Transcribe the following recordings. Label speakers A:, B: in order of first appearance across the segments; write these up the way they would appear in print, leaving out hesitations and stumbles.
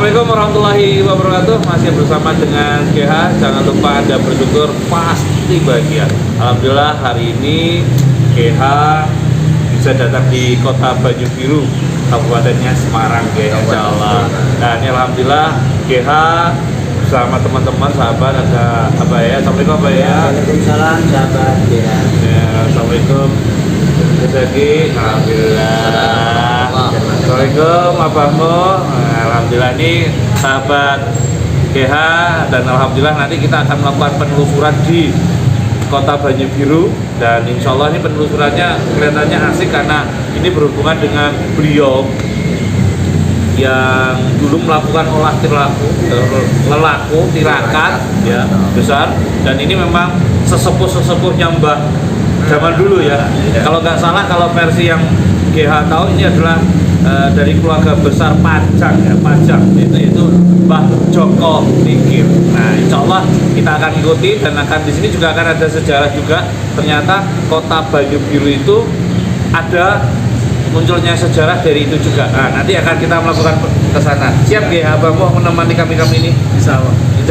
A: Assalamualaikum warahmatullahi wabarakatuh. Masih bersama dengan GH. Jangan lupa Anda bersyukur, pasti bahagia. Alhamdulillah hari ini GH bisa datang di kota Banyu Biru, kabupatennya Semarang, insya Allah. Nah ini alhamdulillah GH bersama teman-teman sahabat ada apa ya? Assalamualaikum apa ya?
B: Waalaikumsalam sahabat GH.
A: Ya, assalamualaikum. Jadi alhamdulillah. Assalamualaikum abahmu. Alhamdulillah ini sahabat GH dan alhamdulillah nanti kita akan melakukan penelusuran di kota Banyu Biru dan insya Allah ini penelusurannya kelihatannya asik karena ini berhubungan dengan beliau yang dulu melakukan olah lelaku tirakat ya besar dan ini memang sesepuhnya Mbah zaman dulu ya. Kalau nggak salah kalau versi yang GH tahu ini adalah dari keluarga besar Pajang ya, Pajang itu Mbah Joko Tingkir. Nah, insya Allah kita akan ikuti dan akan di sini juga akan ada sejarah juga. Ternyata kota Banyu Biru itu ada munculnya sejarah dari itu juga. Nah, nanti akan kita melakukan ke sana. Siap ya, Abang mau menemani kami ini? Insya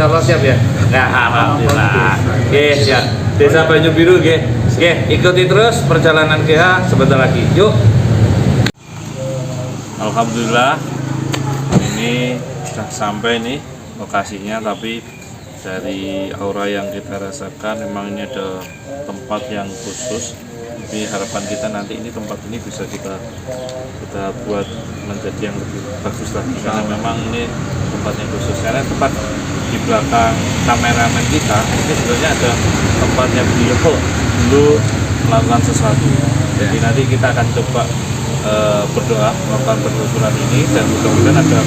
A: Allah siap ya. Nah, alhamdulillah. Oke, siap. Desa Banyu Biru, oke, ikuti terus perjalanan GH sebentar lagi. Yuk. Alhamdulillah ini sudah sampai nih lokasinya, tapi dari aura yang kita rasakan memang ini ada tempat yang khusus. Jadi harapan kita nanti ini tempat ini bisa kita buat menjadi yang lebih bagus lagi karena memang ini tempatnya khusus. Karena tempat di belakang kameramen kita ini sebenarnya ada tempatnya beliau dulu melakukan sesuatu. Jadi nanti kita akan coba berdoa melakukan penelusuran ini dan mudah-mudahan ada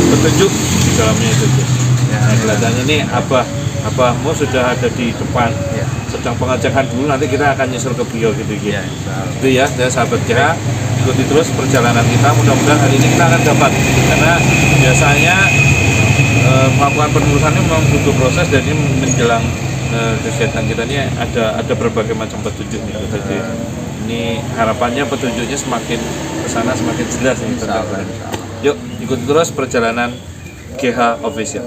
A: petunjuk di dalamnya itu. Ya, kelihatannya ini abahmu sudah ada di depan, ya, sedang pengecekan dulu. Nanti kita akan nyusul ke beliau gitu ya. Itu ya, sahabat GH, ikuti terus perjalanan kita. Mudah-mudahan hari ini kita akan dapat karena biasanya melakukan penelusuran ini memang butuh proses dan ini menjelang kegiatan kita ini ada berbagai macam petunjuk nih. Jadi ini harapannya petunjuknya semakin kesana semakin jelas nih tentang. Yuk ikuti terus perjalanan GH Official.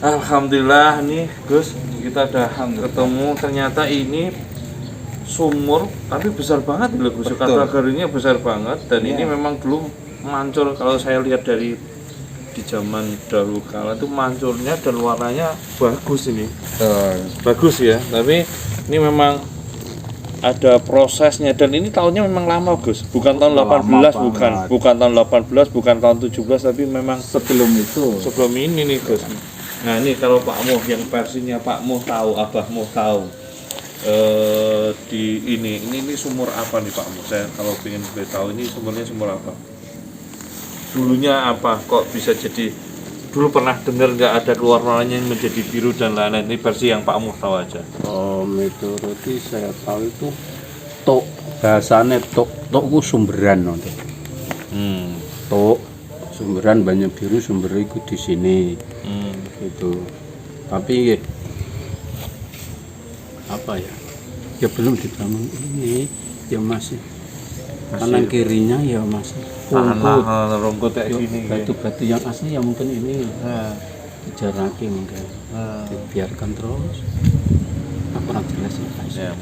A: Alhamdulillah nih Gus, kita udah ketemu. Ternyata ini sumur tapi besar banget loh Gus. Kategorinya besar banget dan ini memang dulu mancur. Kalau saya lihat dari di zaman dahulu kala itu mancurnya dan warnanya bagus ini. Bagus ya. Tapi ini memang ada prosesnya dan ini tahunnya memang lama Gus. Bukan tahun 18, bukan tahun 18, bukan tahun 17 tapi memang
B: Sebelum itu.
A: sebelum ini nih Gus. Nah ini kalau Pak Muh yang versinya Pak Muh tahu, Abah Muh tahu di ini sumur apa nih Pak Muh? Saya kalau ingin tahu ini sumurnya sumur apa? Dulunya apa? Kok bisa jadi? Dulu pernah dengar nggak ada keluar warnanya yang menjadi biru dan lain-lain? Ini versi yang Pak Muh tahu aja.
B: Meteoriti saya tahu itu tok, bahasanya tok ku sumberan nanti. Tok sumberan Banyu Biru sumber itu di sini. Itu tapi apa ya belum dibangun ini ya masih kanan kirinya ya masih
A: rumput kayak gini
B: batu-batu yang asli ya mungkin ini dijaraki mungkin dibiarkan terus kurang jelas ya.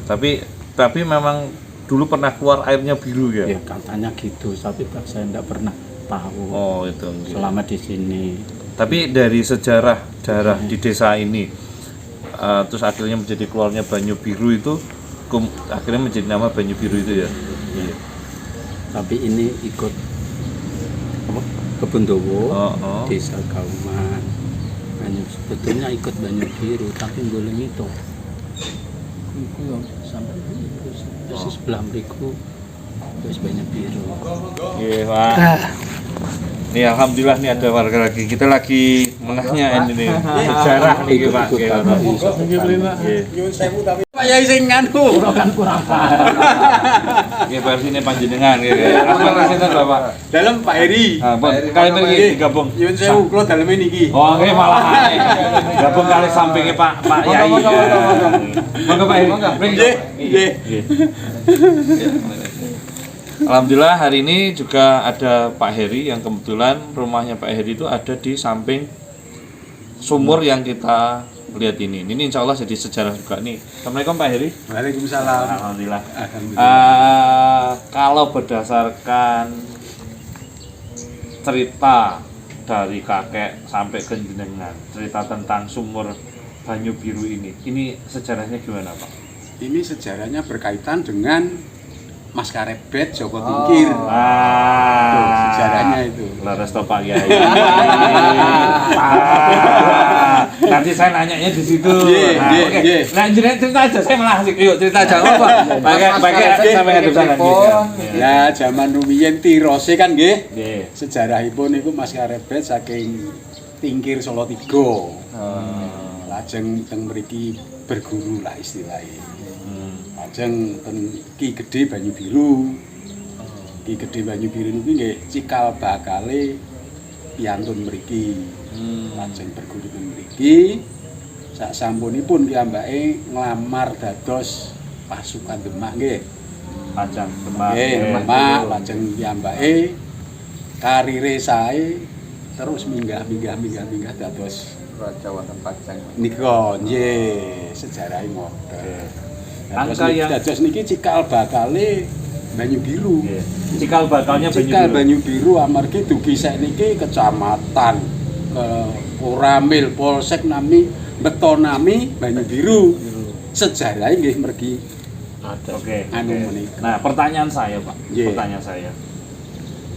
A: Tapi memang dulu pernah keluar airnya biru ya?
B: Ya katanya gitu tapi saya tidak pernah tahu.
A: Oh itu
B: selama di sini.
A: Tapi dari sejarah di desa ini, terus akhirnya menjadi keluarnya Banyu Biru itu, akhirnya menjadi nama Banyu Biru itu ya.
B: Iya. Tapi ini ikut Kebundowo, Desa Kauman. Sebetulnya ikut Banyu Biru, tapi belum itu. iku yo sampai persis sebelah mriku wis banyak biru.
A: Nggih, Pak. Nih alhamdulillah nih ada warga lagi. Kita lagi menahnya ini nih. Sejarah nih Pak.
C: Pak Yai sing nganu
B: Kan kurang
A: Nggih versine panjenengan nggih. Asal sinten Bapak?
C: dalam Pak Heri.
A: Ah, pun kali mriki digabung.
C: Nyuwun sewu kula daleme niki.
A: Oh, nggih malah gabung kali sampinge Pak Yai. Monggo Pak Heri.
C: Nggih, nggih.
A: Alhamdulillah hari ini juga ada Pak Heri yang kebetulan rumahnya Pak Heri itu ada di samping sumur yang kita lihat ini. Ini insya Allah jadi sejarah juga nih. Assalamualaikum Pak Heri.
C: Waalaikumsalam.
A: Alhamdulillah.
C: Alhamdulillah.
A: Kalau berdasarkan cerita dari kakek sampai ke jenengan, cerita tentang sumur Banyu Biru ini sejarahnya gimana Pak?
C: Ini sejarahnya berkaitan dengan Mas Karebet Joko Tingkir. Tuh, sejarahnya itu.
A: Laras to Pak Yai. Nanti saya nanyanya di situ. Oke. Nah, jenengan cerita aja, saya malah asik. Yuk cerita aja Pak. Pakai sampai ngadep sana gitu.
C: Ya, zaman rumiyin tirose kan nggih.
A: Nggih.
C: Sejarahipun niku Mas Karebet saking Tingkir Solo 3. Lajeng teng mriki berguru lah istilahnya. Lajeng ten Ki Gedhe Banyu Biru. Ki Gedhe Banyu Biru niku nggih cikal bakale piyantun mriki. Lajeng berguru ten mriki. Sak sampunipun piyambake nglamar dados pasukan Demak nggih.
A: Pajang Demak.
C: Nggih, Demak lajeng piyambake karire sae terus minggah dados
B: Raja Wonten Pajang.
C: nika nggih sejarah ngoten.
A: Angka yang
C: dados niki cikal bakale Banyu Biru.
A: cikal bakalnya
C: Cikal
A: Banyu Biru.
C: Banyu Biru amargi dugi sakniki kecamatan ke Koramil Polsek nami Betonami Banyu Biru. Sejarahnya nggih mergi
A: Oke.
C: anu menika.
A: Nah, pertanyaan saya, Pak.
C: Nggih.
A: Pertanyaan saya.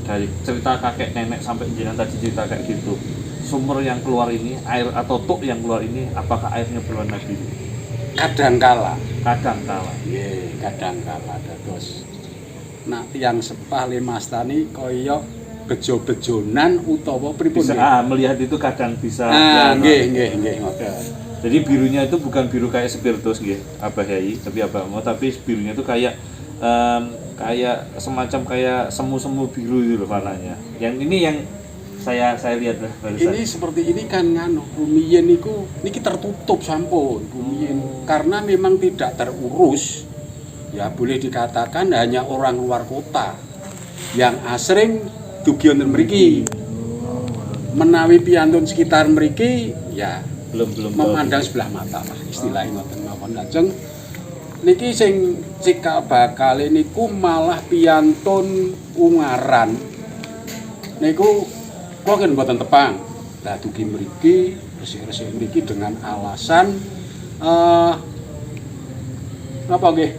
A: Dari cerita kakek nenek sampai jenengan tadi cerita kayak gitu. Sumur yang keluar ini, air atau tuk yang keluar ini, apakah airnya berwarna biru?
C: Kadangkala
A: Kadang-kala.
C: nggih, kadangkala dados nak tiyang sepah lemastani kaya bejo-bejonan utawa pripun
A: Bisa
C: nggih?
A: melihat itu kadang bisa.
C: Ah,
A: ya,
C: nggih ngoten.
A: Jadi birunya itu bukan biru kayak spiritus nggih, Abah Yai, tapi birunya itu kayak kayak semacam kayak semu-semu biru gitu loh warnanya. Yang ini yang saya lihat lah barusan.
C: Ini seperti ini kan nganu rumiyin niku niki tertutup sampun rumiyin karena memang tidak terurus. Ya boleh dikatakan hanya orang luar kota yang asring dugi wonten mriki. Menawi piyantun sekitar mriki ya
A: belum
C: memandang sebelah mata lah istilahnya ngoten mawon. Lajeng niki sing cikal bakal niku malah piyantun Ungaran niku kula kan mboten tepang. Lah dugi mriki resik-resik mriki dengan alasan napa nggih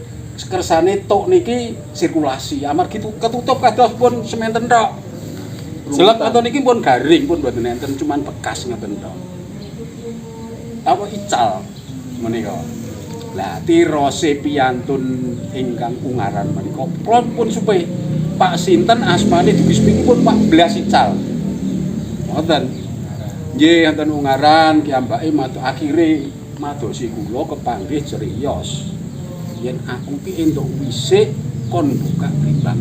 C: kersane tok niki sirkulasi amargi ketutup kados pun sementen tok. Jelek atau niki pun garing pun mboten enten cuman bekas ngoten tok. Apa ical menika. Lah tirose piyantun ingkang Ungaran menika pun supe Pak sinten asmane dugi sepiki pun Pak Blas ical. Ngoten. Nggih wonten Ungaran kiambake akhire madosi kula kepanggih ceriyos. Yen aku ki entuk wisik kon buka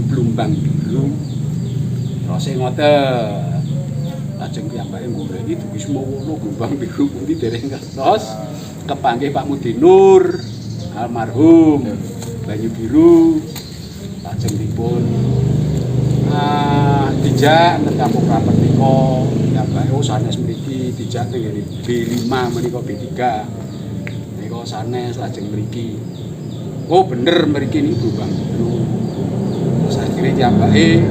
C: blimbang biru. Rose ngoten. Lajeng kiambake ngureni dugi semono blimbang biru pundi dereng kertos kepanggih Pak Mudinur almarhum Banyu Biru. Lajeng dipun dijak nang kampung rapat nika ya Mbak sanes mriki dijak teng B5 menika B3 nika sanes lajeng mriki oh bener mriki niku Bang terus akhire jambake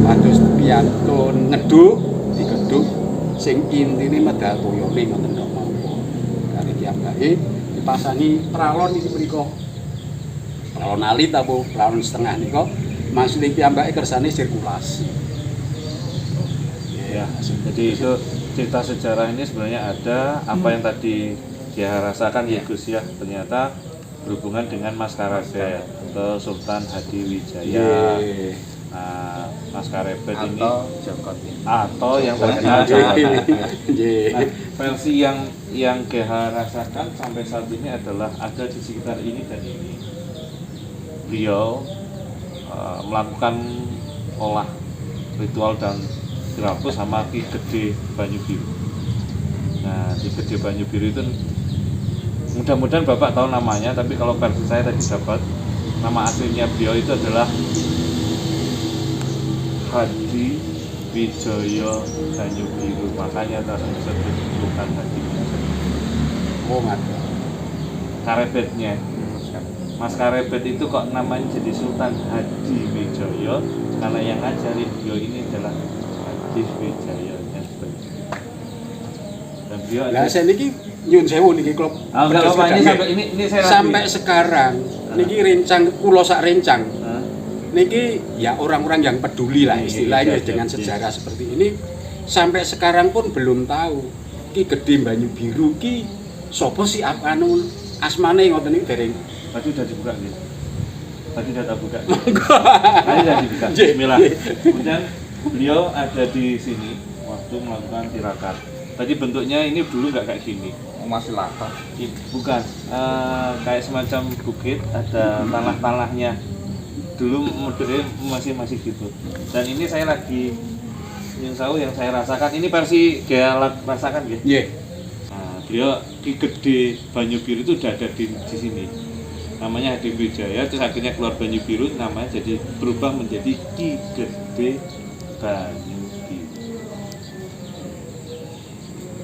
C: pados piyantun ngeduk digeduk sing intine medal toyone ngoten kok kali jambake dipasangi pralon iki mriku pralon alit apa pralon setengah nika maksudnya piyambake kersane sirkulasi.
A: Ya, jadi itu cerita sejarah ini sebenarnya ada apa yang tadi dia rasakan ya Gus ya. Ternyata berhubungan dengan Maskarebet atau Sultan Hadiwijaya.
C: Nggih.
A: Nah, Maskarebet ini
D: atau Joko Tingkir.
A: atau yang
C: Nggih.
A: terkenal Joko.
C: Nggih.
A: Nah, versi yang GH rasakan sampai saat ini adalah ada di sekitar ini dan ini. Beliau melakukan olah ritual dan dirapus sama Ki Gede Banyu Biru. Nah, Ki Gede Banyu Biru itu mudah-mudahan Bapak tahu namanya, tapi kalau versi saya tadi dapat nama aslinya beliau itu adalah Hadi Wijaya Banyu Biru, makanya disebut Sultan Hadi Wijaya.
C: Oh, ngaten.
A: Karebetnya Maskarebet itu kok namanya jadi Sultan Hadi Wijaya karena yang ngajarin beliau ini adalah Hadi Wijaya. Dan beliau
C: Lah niki nyun sewu niki klub.
A: enggak apa ini saya
C: sampai sekarang niki rencang kula sak rencang.
A: Hah?
C: Niki ya orang-orang yang peduli lah istilahnya
A: Iya,
C: dengan
A: iya.
C: sejarah seperti ini sampai sekarang pun belum tahu Ki Gede Banyu Biru ki sapa sih anu asmane ngoten niku dereng.
A: Tadi udah dibuka nih. Tadi udah tak buka. Tadi udah dibuka. Bismillah. Kemudian beliau ada di sini waktu melakukan tirakat. Tadi bentuknya ini dulu nggak kayak gini.
D: Masih lata.
A: Bukan, kayak semacam bukit, ada tanah-tanahnya. Dulu modelnya masih gitu. Dan ini saya lagi yang saya rasakan. Ini versi Gealat rasakan ya.
C: Nggih.
A: Nah, beliau Ki Gede Banyu Biru itu udah ada di sini. Namanya Hadi Wijaya, terus akhirnya keluar Banyu Biru, namanya jadi berubah menjadi Ki Gede Banyu Biru.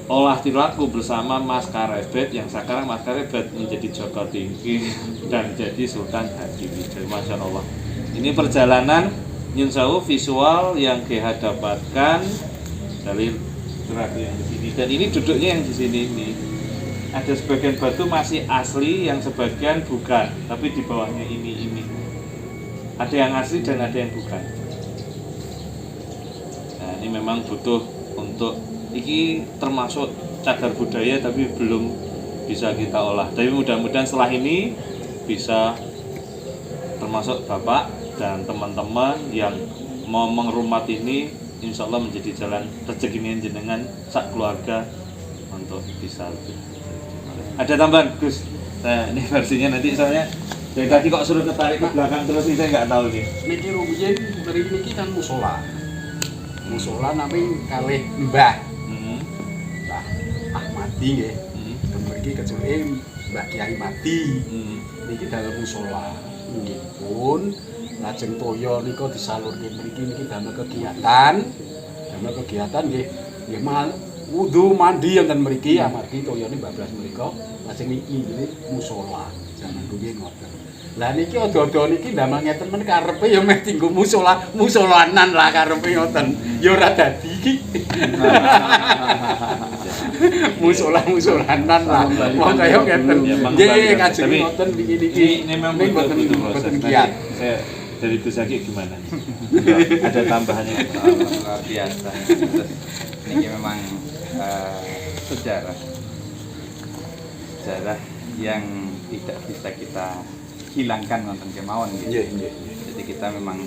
A: Olah tilaku bersama Maskarebet, yang sekarang Maskarebet menjadi Joko Tingkir dan jadi Sultan Hadi Wijaya. Masya Allah. Ini perjalanan Nyun Sewu visual yang GH dapatkan dari gerak yang di sini, dan ini duduknya yang di sini ini. Ada sebagian batu masih asli, yang sebagian bukan, tapi di bawahnya ini. Ada yang asli dan ada yang bukan. Nah, ini memang butuh untuk ini termasuk cagar budaya tapi belum bisa kita olah. Tapi mudah-mudahan setelah ini bisa termasuk Bapak dan teman-teman yang mau mengrumat ini, insya Allah menjadi jalan rezeki jenengan sak keluarga untuk bisa lebih. Ada tambahan Gus? Nah, ini versinya nanti soalnya dari tadi kok suruh ketarik ke belakang terus ini saya nggak tahu nih.
C: Niki rumiyin mriki niki kan musola. Musola namanya kalih Mbah Mbah Ahmadi nggih. Dan mriki kecuali Mbah Kiai Mati. Niki dalam musola. Nggih pun lajeng toya nika disalurke mriki niki damel kegiatan. Damel kegiatan nggih wudu mandi enten mriki amargi toyane bablas mriku lajeng niki musola jaman rumiyin ngoten. Lah niki ada-ada niki ndamel ngeten men karepe ya meh tinggo musolanan lah karepe ngoten. Ya ora dadi iki. Musolanan lah. Wong kaya ngeten. Nggih kajeng ngoten niki
A: Ini memang
C: boten kiat.
A: Saya dari Gus Zaki gimana? Ada tambahannya?
D: Luar biasa. Terus ini memang sejarah yang tidak bisa kita hilangkan nonton kemauan gitu. Jadi kita memang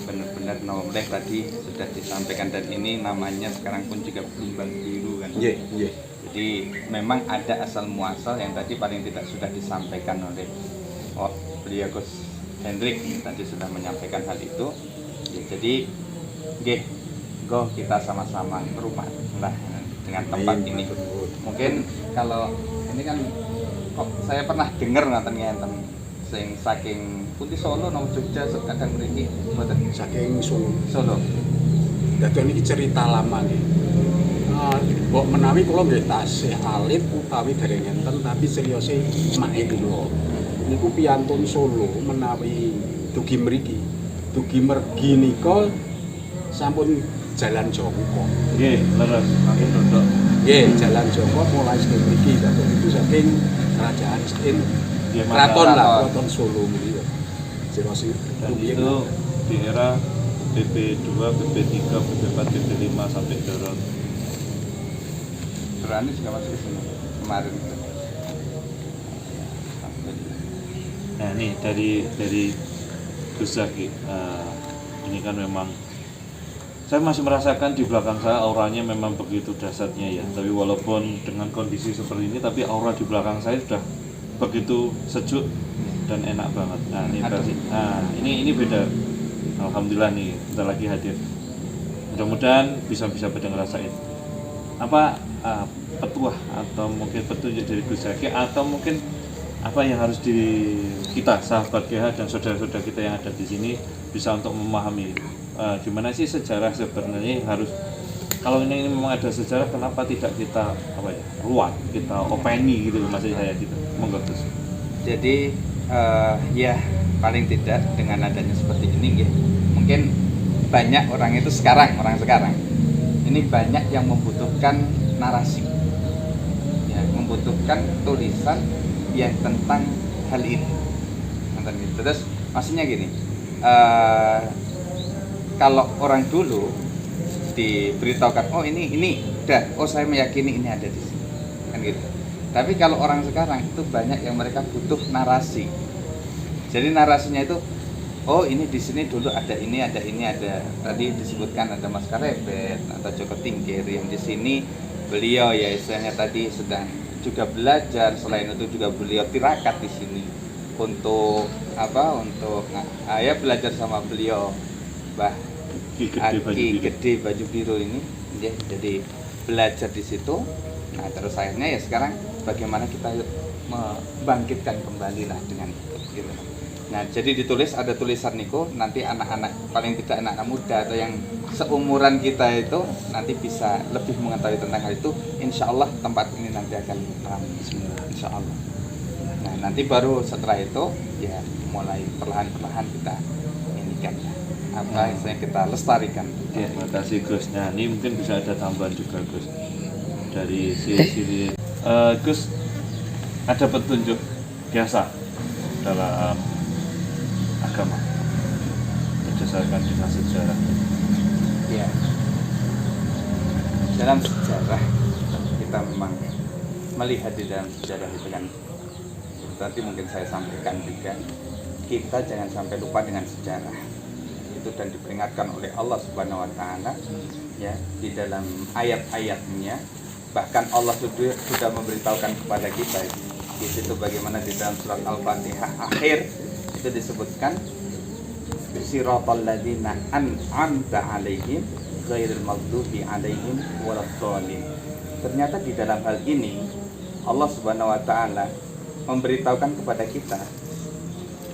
D: benar-benar nomleh tadi sudah disampaikan, dan ini namanya sekarang pun juga Blumbang Biru kan. Jadi memang ada asal muasal yang tadi paling tidak sudah disampaikan oleh beliau Gus Hendrik tadi sudah menyampaikan hal itu. Ya, jadi kita sama-sama berumah lah dengan tempat ini. Mungkin kalau ini kan kok saya pernah dengar ngeten sing saking Putih Solo nang Jogja kadang mriki mboten
C: Saking Solo.
D: Solo.
C: Dadi niki cerita lama nggih. Mbok menawi kula nggih tasih alit utawi dereng enten tapi seriose make kula. Niku piyantun Solo menawi dugi mriki. Dugi mergi nika sampun Jalan Joko.
A: Nggih, leres. Makin dodok.
C: Nggih, Jalan Joko mulai saking mriki dados itu saking kerajaan saking
A: Nggih,
C: keraton lah,
D: Keraton.
C: keraton Solo mriki. Seriose
A: Dan itu di era BP2, BP3, BP4, BP5 sampai Dorong.
D: Berani juga masuk ke sini kemarin itu.
A: Nah ini dari Gus Zaki, ini kan memang saya masih merasakan di belakang saya auranya memang begitu dahsyatnya ya. Tapi walaupun dengan kondisi seperti ini, tapi aura di belakang saya sudah begitu sejuk dan enak banget. Nah ini versi, ini beda. Alhamdulillah nih, bentar lagi hadir. Mudah-mudahan bisa pada ngerasain apa petuah atau mungkin petunjuk dari Gus Zaki, atau mungkin apa yang harus kita sahabat GH dan saudara-saudara kita yang ada di sini bisa untuk memahami gimana sih sejarah sebenarnya yang harus, kalau ini memang ada sejarah, kenapa tidak kita ruat, kita openi gitu maksud saya gitu. Monggo Gus.
D: Jadi ya paling tidak dengan adanya seperti ini mungkin banyak orang sekarang ini banyak yang membutuhkan narasi, ya, membutuhkan tulisan yang tentang hal ini. Terus maksudnya gini, kalau orang dulu diberitahukan, oh ini udah, oh saya meyakini ini ada di sini, kan gitu. Tapi kalau orang sekarang itu banyak yang mereka butuh narasi. Jadi narasinya itu, oh ini di sini dulu ada ini, ada tadi disebutkan ada Mas Karebet atau Joko Tingkir yang di sini beliau ya istilahnya tadi sedang juga belajar, selain itu juga beliau tirakat di sini untuk ya belajar sama beliau Ki Gede Baju Biru ini ya, jadi belajar di situ. Nah terus akhirnya ya sekarang bagaimana kita membangkitkan kembali lah dengan itu gitu. Nah jadi ada tulisan niku, nanti anak-anak, paling tidak anak-anak muda atau yang seumuran kita itu nanti bisa lebih mengetahui tentang hal itu. Insya Allah tempat ini nanti akan ramai semua, insya Allah. Nah nanti baru setelah itu ya mulai perlahan-perlahan kita inikan istilahnya kita lestarikan.
A: Ya, terima kasih Gus. Nah ini mungkin bisa ada tambahan juga Gus dari sisi Gus, ada petunjuk biasa dalam agama berdasarkan dengan sejarah.
D: Ya, dalam sejarah kita memang melihat di dalam sejarah itu kan, berarti mungkin saya sampaikan juga, kita jangan sampai lupa dengan sejarah itu, dan diperingatkan oleh Allah Subhanahu Wa Taala ya di dalam ayat-ayatnya. Bahkan Allah sudah memberitahukan kepada kita di situ bagaimana di dalam surat Al-Fatihah akhir itu disebutkan siratal ladzina an'amta 'alaihim ghairil maghdubi 'alaihim waladdallin. Ternyata di dalam hal ini Allah Subhanahu wa taala memberitahukan kepada kita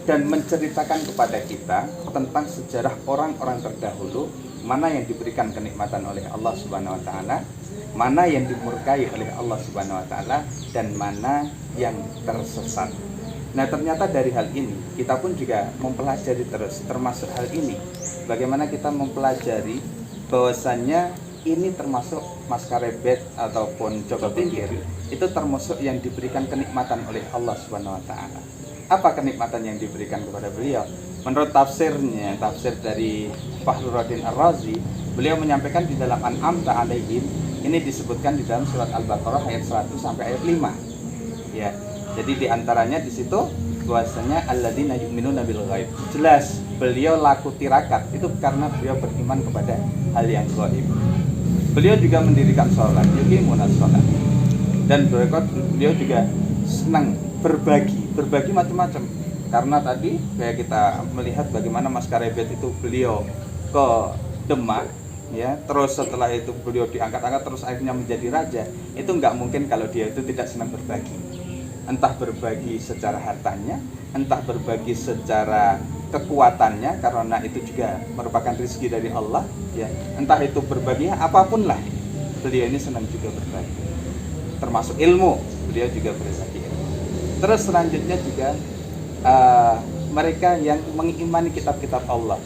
D: dan menceritakan kepada kita tentang sejarah orang-orang terdahulu, mana yang diberikan kenikmatan oleh Allah Subhanahu wa taala, mana yang dimurkai oleh Allah Subhanahu wa taala, dan mana yang tersesat. Nah ternyata dari hal ini kita pun juga mempelajari terus, termasuk hal ini bagaimana kita mempelajari bahwasannya ini termasuk Mas Karebet ataupun Joko Tingkir itu termasuk yang diberikan kenikmatan oleh Allah Subhanahu wa taala. Apa kenikmatan yang diberikan kepada beliau? Menurut tafsirnya, tafsir dari Fakhruddin Ar-Razi, beliau menyampaikan di dalam An'amta 'alaihim, ini disebutkan di dalam surat Al-Baqarah ayat 100 sampai ayat 5. Ya. Jadi diantaranya di situ bahwasanya alladzina yu'minuna bil ghaib. Jelas beliau laku tirakat itu karena beliau beriman kepada hal yang gaib. Beliau juga mendirikan sholat, yuqimuna sholat. Dan beliau juga senang berbagi macam-macam. Karena tadi kayak kita melihat bagaimana Mas Karebet itu beliau ke Demak ya, terus setelah itu beliau diangkat-angkat terus akhirnya menjadi raja. Itu nggak mungkin kalau dia itu tidak senang berbagi. Entah berbagi secara hartanya, entah berbagi secara kekuatannya, karena itu juga merupakan rezeki dari Allah ya. Entah itu berbagi apapun lah, beliau ini senang juga berbagi. Termasuk ilmu, beliau juga berbagi ilmu. Terus selanjutnya juga mereka yang mengimani kitab-kitab Allah.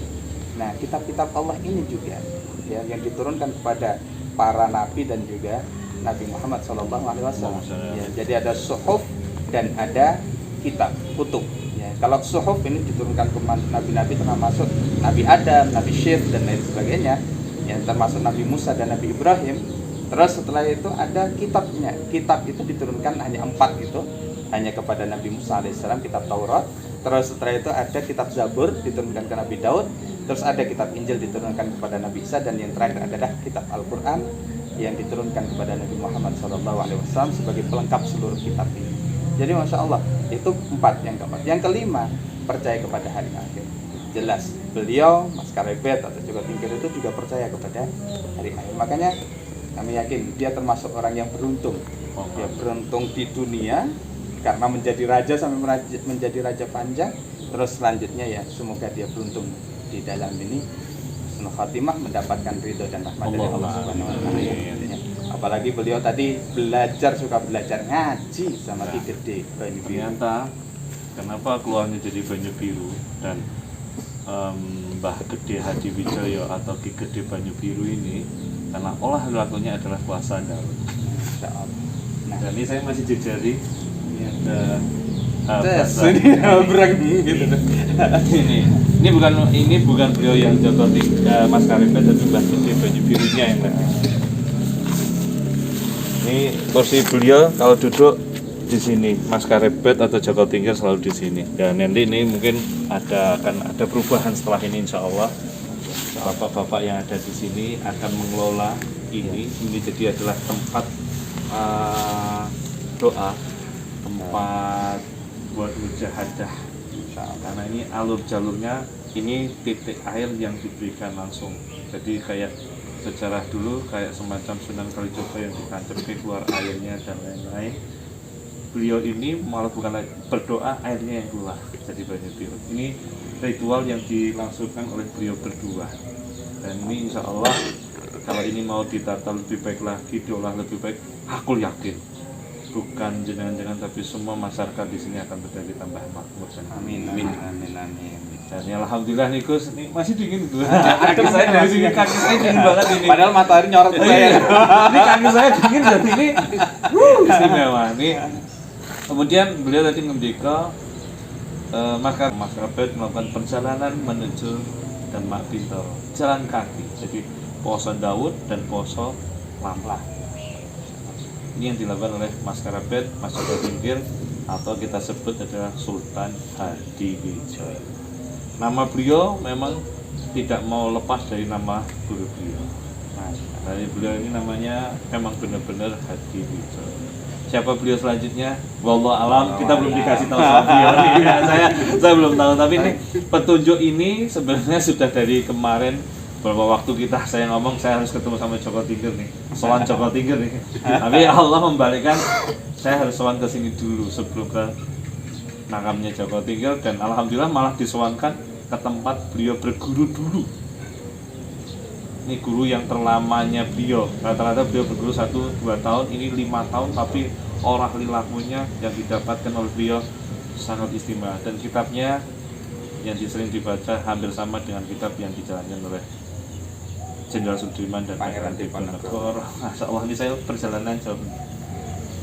D: Nah kitab-kitab Allah ini juga ya, yang diturunkan kepada para nabi dan juga Nabi Muhammad SAW ya. Jadi ada suhuf dan ada kitab, kutub ya. Kalau suhuf ini diturunkan ke nabi-nabi termasuk Nabi Adam, Nabi Syekh dan lain sebagainya ya, termasuk Nabi Musa dan Nabi Ibrahim. Terus setelah itu ada kitabnya. Kitab itu diturunkan hanya 4 itu, hanya kepada Nabi Musa alaihissalam kitab Taurat, terus setelah itu ada kitab Zabur diturunkan ke Nabi Daud, terus ada kitab Injil diturunkan kepada Nabi Isa, dan yang terakhir adalah kitab Al-Quran yang diturunkan kepada Nabi Muhammad SAW sebagai pelengkap seluruh kitab ini. Jadi Masya Allah, itu 4 yang keempat. Yang kelima, percaya kepada hari akhir. Jelas, beliau, Mas Karebet atau Joko Tingkir itu juga percaya kepada hari akhir. Makanya kami yakin dia termasuk orang yang beruntung. Dia beruntung di dunia karena menjadi raja sampai menjadi raja panjang. Terus selanjutnya ya semoga dia beruntung di dalam ini husnul khatimah, mendapatkan ridho dan rahmat dari Allah Subhanahu wa taala. Apalagi beliau tadi suka belajar ngaji sama Ki Gede Banyu Biru.
A: Ternyata kenapa keluarnya jadi Banyu Biru dan Mbah Gede Hadi Wijaya atau Ki Gede Banyu Biru ini karena olah lakunya adalah puasa daun. Dan ini saya masih jejari ini ada ini bukan beliau yang Joko Mas Karebet dan Mbah Gede Banyu Birunya yang lagi. Ini kursi beliau kalau duduk di sini, Mas Karebet atau Joko Tingkir selalu di sini. Dan nanti ini mungkin akan ada perubahan setelah ini insya Allah. Bapak-bapak yang ada di sini akan mengelola ini jadi adalah tempat doa, tempat buat mujahadah. Karena ini alur jalurnya, ini titik air yang diberikan langsung. Jadi kayak sejarah dulu kayak semacam Sunan Kalijogo yang ditancapkan keluar airnya dan lain-lain. Beliau ini malah bukan berdoa, airnya yang keluar jadi Banyu Biru. Ini ritual yang dilangsungkan oleh beliau berdua. Dan ini insya Allah kalau ini mau ditata lebih baik lagi, diolah lebih baik, aku yakin bukan jenengan-jenengan tapi semua masyarakat di sini akan menjadi tambah makmur.
D: Amin.
A: Dan ya alhamdulillah nih Gus, ini masih dingin tuh. Kaki saya dari sini, kaki saya dingin banget ini.
D: Padahal matahari nyorot ke saya.
A: Ini kaki saya dingin dan ini istimewa. Ini kemudian beliau tadi ngendika Mas Karebet melakukan perjalanan menuju dan Mak Bintoro, jalan kaki. Jadi poso Daud dan poso Lamlah. Ini yang dilakukan oleh Mas Karebet, Mas Joko Tingkir, atau kita sebut adalah Sultan Hadi Wijaya. Nama beliau memang tidak mau lepas dari nama guru beliau. Nah, dari beliau ini namanya memang benar-benar Hadi Wijaya. Siapa beliau selanjutnya? Wallahu alam, kita belum dikasih tahu sama beliau. Saya belum tahu, tapi ini petunjuk ini sebenarnya sudah dari kemarin. Beberapa waktu saya ngomong saya harus ketemu sama Joko Tingkir nih, sowan Joko Tingkir nih. Tapi Allah membalikkan, saya harus sowan ke sini dulu sebelum ke makamnya Joko Tingkir, dan alhamdulillah malah disowankan ke tempat beliau berguru dulu. Ini guru yang terlamanya beliau, rata-rata beliau berguru 1-2 tahun, ini 5 tahun, tapi orah lilahunya yang didapatkan oleh beliau sangat istimewa, dan kitabnya yang sering dibaca hampir sama dengan kitab yang dijalankan oleh Jenderal Sudirman dan Pangeran Diponegoro. Masya Allah, ini saya perjalanan jauh,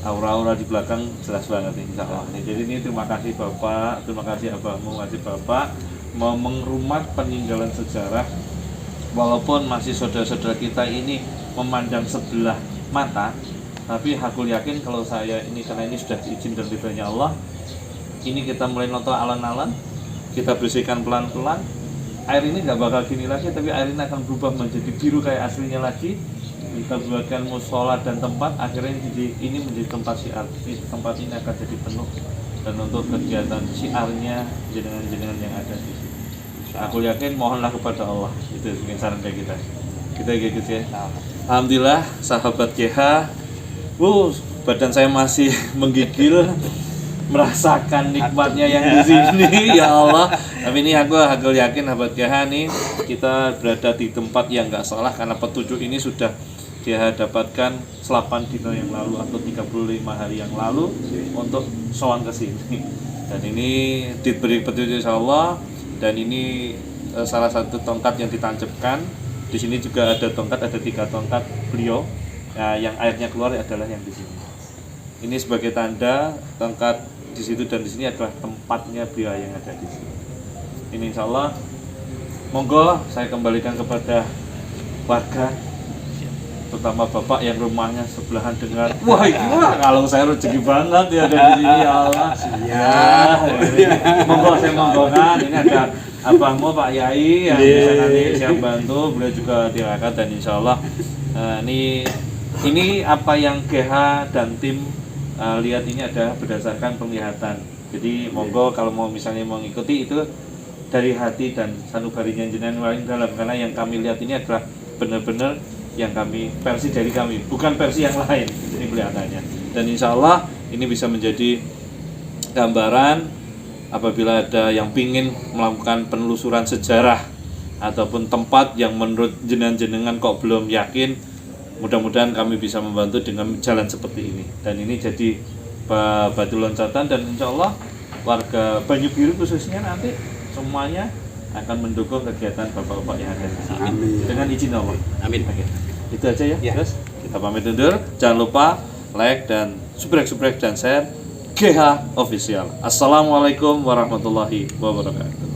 A: aura-aura di belakang jelas banget ini, insya Allah. Jadi ini terima kasih Bapak, terima kasih Abahmu, terima kasih Bapak mau mengrumat peninggalan sejarah. Walaupun masih saudara-saudara kita ini memandang sebelah mata, tapi aku yakin kalau saya ini, karena ini sudah diizin dan ridhonya Allah, ini kita mulai nonton alon-alon, kita bersihkan pelan-pelan. Air ini nggak bakal gini lagi, tapi air ini akan berubah menjadi biru kayak aslinya lagi. Kita buatkan musola dan tempat, akhirnya ini menjadi tempat syiar. Tempat ini akan jadi penuh, dan untuk kegiatan syiarnya jenengan-jenengan yang ada di sini. Aku yakin, mohonlah kepada Allah. Itu mungkin saran dari kita. Kita gitu ya. Alhamdulillah, sahabat GH, badan saya masih menggigil. Merasakan nikmatnya yang di sini, ya Allah. Tapi ini aku yakin sahabat GH nih, kita berada di tempat yang nggak salah, karena petunjuk ini sudah dia dapatkan 8 dino yang lalu atau 35 hari yang lalu untuk sowan ke sini. Dan ini diberi petunjuk insya Allah, dan ini salah satu tongkat yang ditancapkan. Di sini juga ada tongkat, ada 3 tongkat beliau. Nah, yang airnya keluar adalah yang di sini. Ini sebagai tanda tongkat di situ dan di sini adalah tempatnya beliau yang ada di sini. Ini insya Allah, monggo saya kembalikan kepada warga terutama bapak yang rumahnya sebelahan dengan wah gimana kalau saya rezeki banget ya dari sini ya Allah ya monggo saya monggokan ini ada abangmu Pak Yai yang bisa nanti siap bantu beliau juga tirakat dan insya Allah ini apa yang GH dan tim lihat ini ada berdasarkan penglihatan. Jadi monggo kalau mau misalnya mau ngikuti itu dari hati dan sanubarinya jenengan paling dalam, karena yang kami lihat ini adalah benar-benar yang kami versi dari kami, bukan versi yang lain ini kelihatannya. Dan insya Allah ini bisa menjadi gambaran apabila ada yang pingin melakukan penelusuran sejarah ataupun tempat yang menurut jenengan kok belum yakin, mudah-mudahan kami bisa membantu dengan jalan seperti ini. Dan ini jadi batu loncatan dan insya Allah warga Banyu Biru khususnya nanti semuanya akan mendukung kegiatan bapak-bapak yang ada di sini.
C: Amin.
A: Dengan izin Allah.
C: Amin.
A: Oke. Itu aja ya. Terus kita pamit undur. Jangan lupa like dan subrek dan share GH Official. Assalamualaikum warahmatullahi wabarakatuh.